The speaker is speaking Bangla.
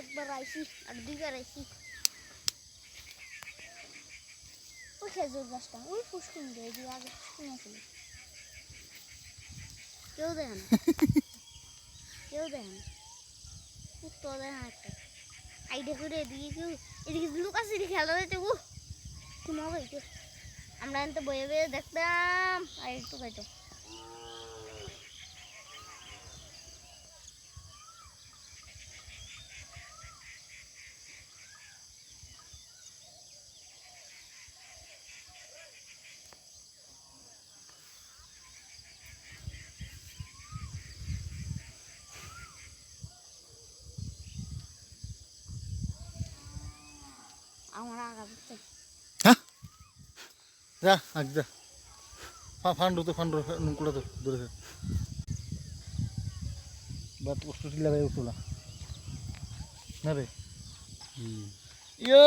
একবার আইছি আর দুইবার আইছি ওই খেজুর গাছটা ওই পুষ্কুন দিয়ে দিয়ে আগে পুষ্কুন আছিল কেউ দেখে না কেউ দেখে না কুত্তো দেখে না একটা আইডিয়া করে এদিকে লোক আছে এদিকে খেলা দিতে কি মজা হইতো আমরা এনতে বয়ে বয়ে দেখতাম আর একটু খাইতো আমার আগা দিচ্ছে হ্যাঁ যা আগ যা ফান্ডু নুকুড়া তো দূরে বাট কষ্ট লাগাই উঠলা না রে ইয়া